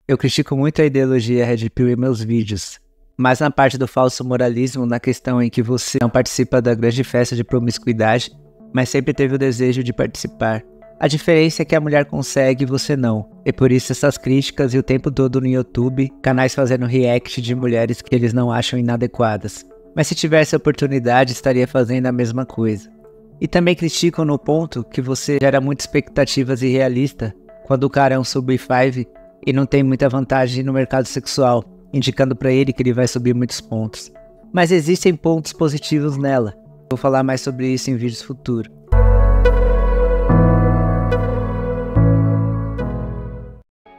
Eu critico muito a ideologia Red Pill em meus vídeos, mas na parte do falso moralismo, na questão em que você não participa da grande festa de promiscuidade, mas sempre teve o desejo de participar. A diferença é que a mulher consegue e você não, e por isso essas críticas e o tempo todo no YouTube, canais fazendo react de mulheres que eles não acham inadequadas. Mas se tivesse a oportunidade, estaria fazendo a mesma coisa. E também criticam no ponto que você gera muitas expectativas irrealistas quando o cara é um sub-5 e não tem muita vantagem no mercado sexual, indicando pra ele que ele vai subir muitos pontos. Mas existem pontos positivos nela. Vou falar mais sobre isso em vídeos futuros.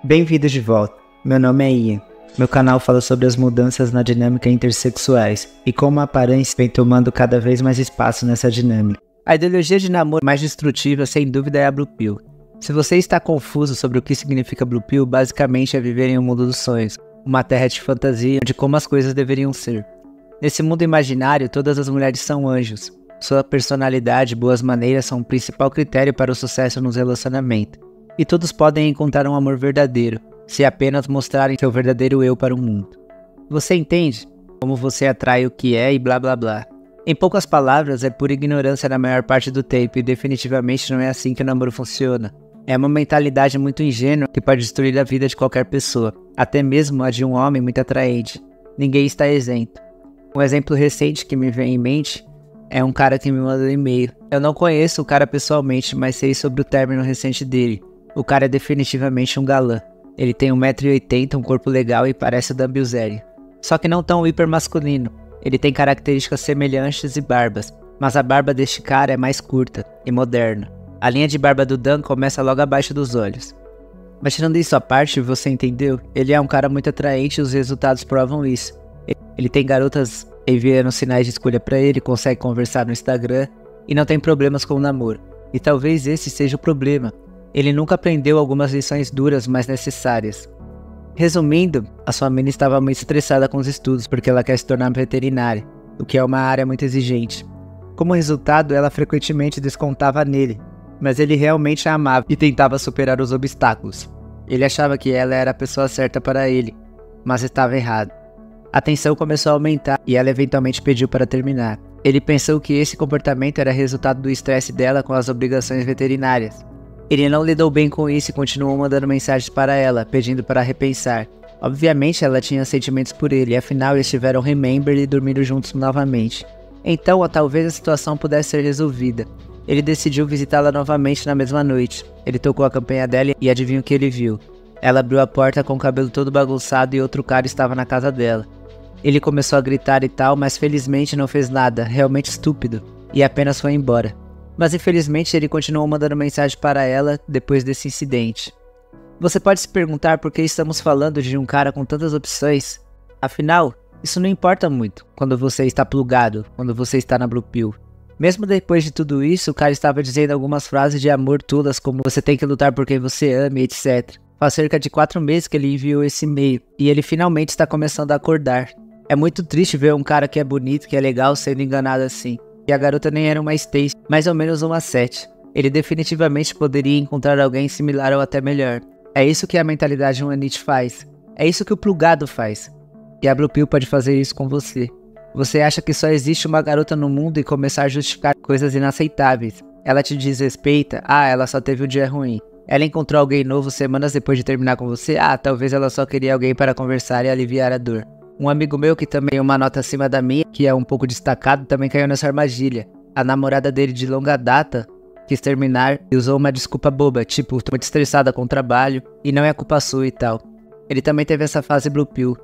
Bem-vindos de volta. Meu nome é Ian. Meu canal fala sobre as mudanças na dinâmica intersexuais e como a aparência vem tomando cada vez mais espaço nessa dinâmica. A ideologia de namoro mais destrutiva, sem dúvida, é a Blue Pill. Se você está confuso sobre o que significa Blue Pill, basicamente é viver em um mundo dos sonhos, uma terra de fantasia de como as coisas deveriam ser. Nesse mundo imaginário, todas as mulheres são anjos. Sua personalidade e boas maneiras são o principal critério para o sucesso nos relacionamentos. E todos podem encontrar um amor verdadeiro, se apenas mostrarem seu verdadeiro eu para o mundo. Você entende? Como você atrai o que é e blá blá blá. Em poucas palavras, é pura ignorância na maior parte do tempo e definitivamente não é assim que o namoro funciona. É uma mentalidade muito ingênua que pode destruir a vida de qualquer pessoa, até mesmo a de um homem muito atraente. Ninguém está isento. Um exemplo recente que me vem em mente é um cara que me mandou um e-mail. Eu não conheço o cara pessoalmente, mas sei sobre o término recente dele. O cara é definitivamente um galã. Ele tem 1,80 m, um corpo legal e parece o Dan Bilzerian. Só que não tão hiper masculino. Ele tem características semelhantes e barbas, mas a barba deste cara é mais curta e moderna. A linha de barba do Dan começa logo abaixo dos olhos. Mas tirando isso à parte, você entendeu? Ele é um cara muito atraente e os resultados provam isso. Ele tem garotas enviando sinais de escolha pra ele, consegue conversar no Instagram e não tem problemas com o namoro. E talvez esse seja o problema. Ele nunca aprendeu algumas lições duras, mas necessárias. Resumindo, a sua mina estava muito estressada com os estudos porque ela quer se tornar veterinária, o que é uma área muito exigente. Como resultado, ela frequentemente descontava nele, mas ele realmente a amava e tentava superar os obstáculos. Ele achava que ela era a pessoa certa para ele, mas estava errado. A tensão começou a aumentar e ela eventualmente pediu para terminar. Ele pensou que esse comportamento era resultado do estresse dela com as obrigações veterinárias. Ele não lidou bem com isso e continuou mandando mensagens para ela, pedindo para repensar. Obviamente ela tinha sentimentos por ele, afinal eles tiveram remember e dormiram juntos novamente. Então, talvez a situação pudesse ser resolvida. Ele decidiu visitá-la novamente na mesma noite. Ele tocou a campainha dela e adivinha o que ele viu? Ela abriu a porta com o cabelo todo bagunçado e outro cara estava na casa dela. Ele começou a gritar e tal, mas felizmente não fez nada, realmente estúpido, e apenas foi embora. Mas infelizmente ele continuou mandando mensagem para ela depois desse incidente. Você pode se perguntar por que estamos falando de um cara com tantas opções? Afinal, isso não importa muito quando você está plugado, quando você está na Blue Pill. Mesmo depois de tudo isso, o cara estava dizendo algumas frases de amor tolas como você tem que lutar por quem você ama, etc. Faz cerca de 4 meses que ele enviou esse e-mail e ele finalmente está começando a acordar. É muito triste ver um cara que é bonito, que é legal, sendo enganado assim. E a garota nem era uma Stacy, mais ou menos uma 7. Ele definitivamente poderia encontrar alguém similar ou até melhor. É isso que a mentalidade One-It faz. É isso que o plugado faz. E a Blue Pill pode fazer isso com você. Você acha que só existe uma garota no mundo e começar a justificar coisas inaceitáveis. Ela te desrespeita? Ah, ela só teve um dia ruim. Ela encontrou alguém novo semanas depois de terminar com você? Ah, talvez ela só queria alguém para conversar e aliviar a dor. Um amigo meu que também tem uma nota acima da minha, que é um pouco destacado, também caiu nessa armadilha. A namorada dele de longa data quis terminar e usou uma desculpa boba, tipo, tô muito estressada com o trabalho e não é culpa sua e tal. Ele também teve essa fase Blue Pill.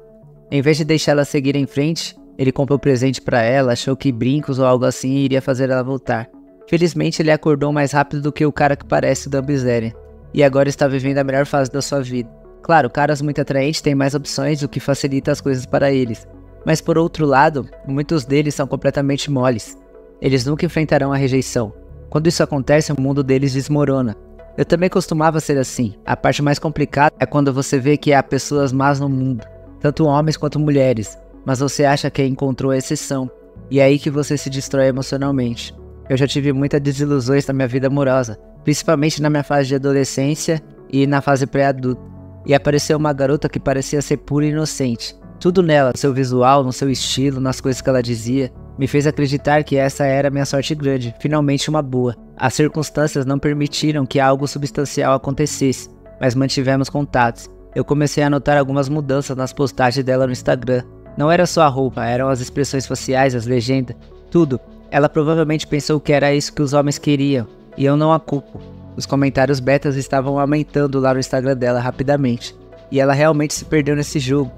Em vez de deixar ela seguir em frente, ele comprou presente pra ela, achou que brincos ou algo assim iria fazer ela voltar. Felizmente ele acordou mais rápido do que o cara que parece o Dan Bilzerian, e agora está vivendo a melhor fase da sua vida. Claro, caras muito atraentes têm mais opções, o que facilita as coisas para eles. Mas por outro lado, muitos deles são completamente moles. Eles nunca enfrentarão a rejeição. Quando isso acontece, o mundo deles desmorona. Eu também costumava ser assim. A parte mais complicada é quando você vê que há pessoas más no mundo, tanto homens quanto mulheres, mas você acha que encontrou a exceção, e é aí que você se destrói emocionalmente. Eu já tive muitas desilusões na minha vida amorosa, principalmente na minha fase de adolescência e na fase pré-adulta. e apareceu uma garota que parecia ser pura e inocente. Tudo nela, no seu visual, no seu estilo, nas coisas que ela dizia, me fez acreditar que essa era minha sorte grande, finalmente uma boa. As circunstâncias não permitiram que algo substancial acontecesse, mas mantivemos contatos. Eu comecei a notar algumas mudanças nas postagens dela no Instagram. Não era só a roupa, eram as expressões faciais, as legendas, tudo. Ela provavelmente pensou que era isso que os homens queriam, e eu não a culpo. Os comentários betas estavam aumentando lá no Instagram dela rapidamente, e ela realmente se perdeu nesse jogo.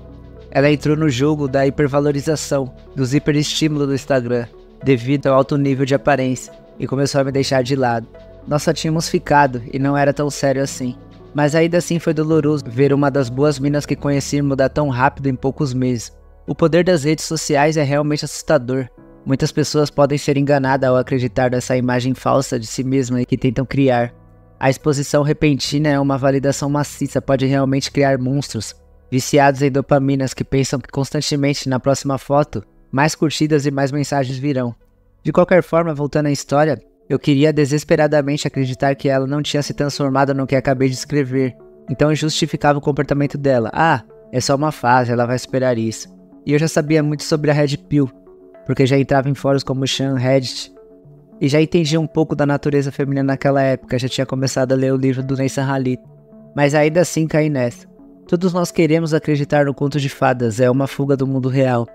Ela entrou no jogo da hipervalorização, dos hiperestímulos do Instagram, devido ao alto nível de aparência, e começou a me deixar de lado. Nós só tínhamos ficado, e não era tão sério assim. Mas ainda assim foi doloroso ver uma das boas minas que conheci mudar tão rápido em poucos meses. O poder das redes sociais é realmente assustador. Muitas pessoas podem ser enganadas ao acreditar nessa imagem falsa de si mesma que tentam criar. A exposição repentina é uma validação maciça, pode realmente criar monstros, viciados em dopaminas que pensam que constantemente na próxima foto, mais curtidas e mais mensagens virão. De qualquer forma, voltando à história, eu queria desesperadamente acreditar que ela não tinha se transformado no que acabei de escrever, então eu justificava o comportamento dela. Ah, é só uma fase, ela vai superar isso. E eu já sabia muito sobre a Red Pill, porque já entrava em fóruns como Chan, Reddit, e já entendia um pouco da natureza feminina naquela época, já tinha começado a ler o livro do Nathan Halitt, mas ainda assim caí nessa. Todos nós queremos acreditar no conto de fadas, é uma fuga do mundo real.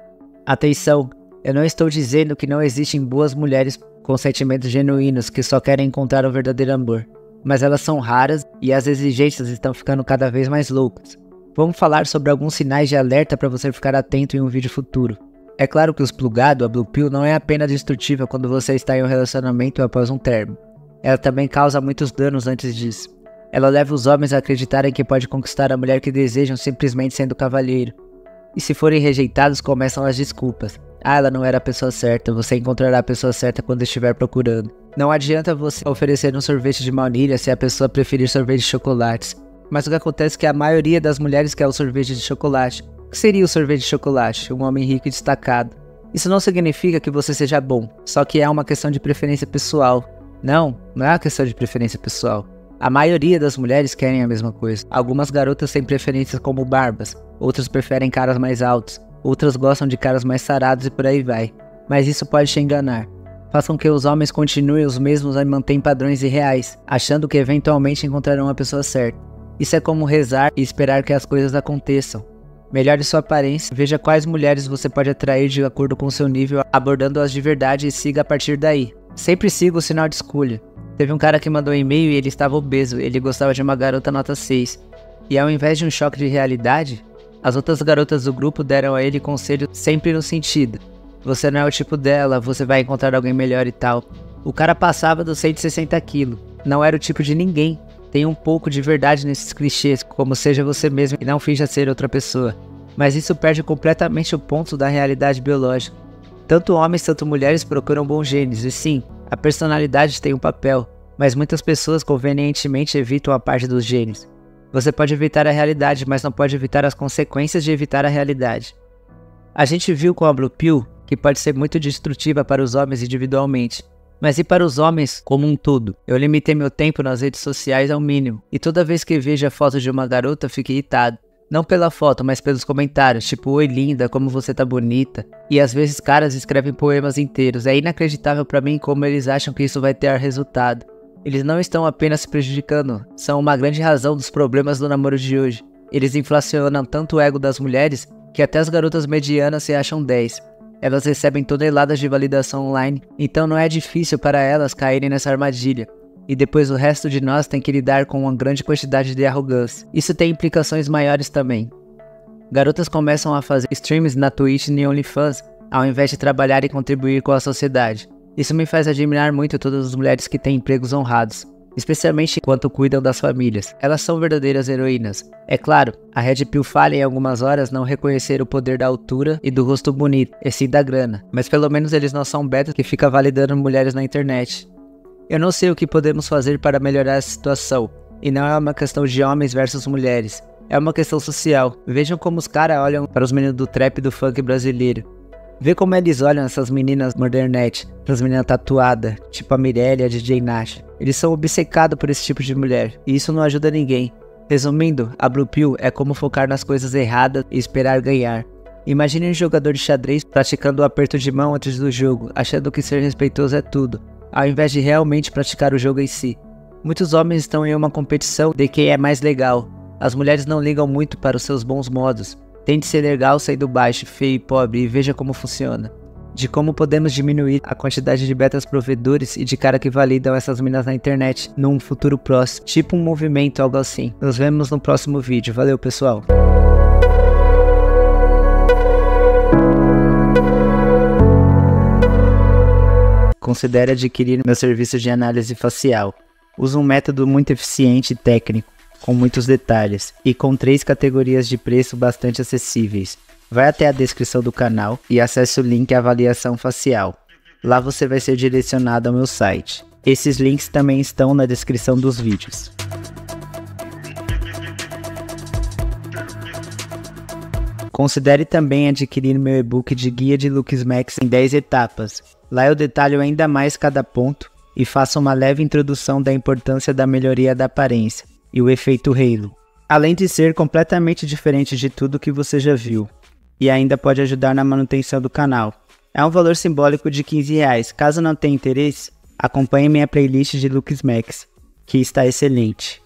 Atenção, eu não estou dizendo que não existem boas mulheres com sentimentos genuínos que só querem encontrar o verdadeiro amor, mas elas são raras e as exigências estão ficando cada vez mais loucas. Vamos falar sobre alguns sinais de alerta para você ficar atento em um vídeo futuro. É claro que os plugado, a Blue Pill, não é apenas destrutiva quando você está em um relacionamento após um término. Ela também causa muitos danos antes disso. Ela leva os homens a acreditarem que pode conquistar a mulher que desejam simplesmente sendo cavalheiro. E se forem rejeitados, começam as desculpas. Ah, ela não era a pessoa certa, você encontrará a pessoa certa quando estiver procurando. Não adianta você oferecer um sorvete de baunilha se a pessoa preferir sorvete de chocolates. Mas o que acontece é que a maioria das mulheres quer o sorvete de chocolate. O que seria o sorvete de chocolate? Um homem rico e destacado. Isso não significa que você seja bom, só que é uma questão de preferência pessoal. Não é uma questão de preferência pessoal. A maioria das mulheres querem a mesma coisa. Algumas garotas têm preferências como barbas, outras preferem caras mais altos, outras gostam de caras mais sarados e por aí vai. Mas isso pode te enganar. Façam que os homens continuem os mesmos e mantêm padrões irreais, achando que eventualmente encontrarão a pessoa certa. Isso é como rezar e esperar que as coisas aconteçam. Melhore sua aparência, veja quais mulheres você pode atrair de acordo com seu nível, abordando-as de verdade e siga a partir daí. Sempre siga o sinal de escolha. Teve um cara que mandou um e-mail e ele estava obeso, ele gostava de uma garota nota 6. E ao invés de um choque de realidade, as outras garotas do grupo deram a ele conselho sempre no sentido: você não é o tipo dela, você vai encontrar alguém melhor e tal. O cara passava dos 160 kg, não era o tipo de ninguém. Tem um pouco de verdade nesses clichês, como seja você mesmo e não finja ser outra pessoa. Mas isso perde completamente o ponto da realidade biológica. Tanto homens quanto mulheres procuram bons genes, e sim, a personalidade tem um papel, mas muitas pessoas convenientemente evitam a parte dos genes. Você pode evitar a realidade, mas não pode evitar as consequências de evitar a realidade. A gente viu com a Blue Pill que pode ser muito destrutiva para os homens individualmente, mas e para os homens como um todo? Eu limitei meu tempo nas redes sociais ao mínimo, e toda vez que vejo a foto de uma garota fico irritado. Não pela foto, mas pelos comentários, tipo, oi linda, como você tá bonita. E às vezes caras escrevem poemas inteiros, é inacreditável pra mim como eles acham que isso vai ter resultado. Eles não estão apenas se prejudicando, são uma grande razão dos problemas do namoro de hoje. Eles inflacionam tanto o ego das mulheres, que até as garotas medianas se acham 10. Elas recebem toneladas de validação online, então não é difícil para elas caírem nessa armadilha. E depois o resto de nós tem que lidar com uma grande quantidade de arrogância. Isso tem implicações maiores também. Garotas começam a fazer streams na Twitch e OnlyFans, ao invés de trabalhar e contribuir com a sociedade. Isso me faz admirar muito todas as mulheres que têm empregos honrados, especialmente enquanto cuidam das famílias. Elas são verdadeiras heroínas. É claro, a Red Pill falha em algumas horas não reconhecer o poder da altura e do rosto bonito, e sim da grana. Mas pelo menos eles não são betas que ficam validando mulheres na internet. Eu não sei o que podemos fazer para melhorar a situação, e não é uma questão de homens versus mulheres, é uma questão social. Vejam como os caras olham para os meninos do trap e do funk brasileiro. Vê como eles olham essas meninas modernete, essas meninas tatuadas, tipo a Mirelle e a DJ Nash. Eles são obcecados por esse tipo de mulher, e isso não ajuda ninguém. Resumindo, a Blue Pill é como focar nas coisas erradas e esperar ganhar. Imagine um jogador de xadrez praticando o aperto de mão antes do jogo, achando que ser respeitoso é tudo, ao invés de realmente praticar o jogo em si. Muitos homens estão em uma competição de quem é mais legal. As mulheres não ligam muito para os seus bons modos. Tente ser legal sendo baixo, feio e pobre e veja como funciona. De como podemos diminuir a quantidade de betas provedores e de cara que validam essas minas na internet num futuro próximo. Tipo um movimento, algo assim. Nos vemos no próximo vídeo. Valeu, pessoal! Considere adquirir meu serviço de análise facial. Uso um método muito eficiente e técnico, com muitos detalhes, e com 3 categorias de preço bastante acessíveis. Vai até a descrição do canal e acesse o link Avaliação Facial. Lá você vai ser direcionado ao meu site. Esses links também estão na descrição dos vídeos. Considere também adquirir meu e-book de Guia de Looks Max em 10 etapas. Lá eu detalho ainda mais cada ponto e faço uma leve introdução da importância da melhoria da aparência e o efeito halo. Além de ser completamente diferente de tudo que você já viu. E ainda pode ajudar na manutenção do canal. É um valor simbólico de R$15. Caso não tenha interesse, acompanhe minha playlist de Looks Max, que está excelente.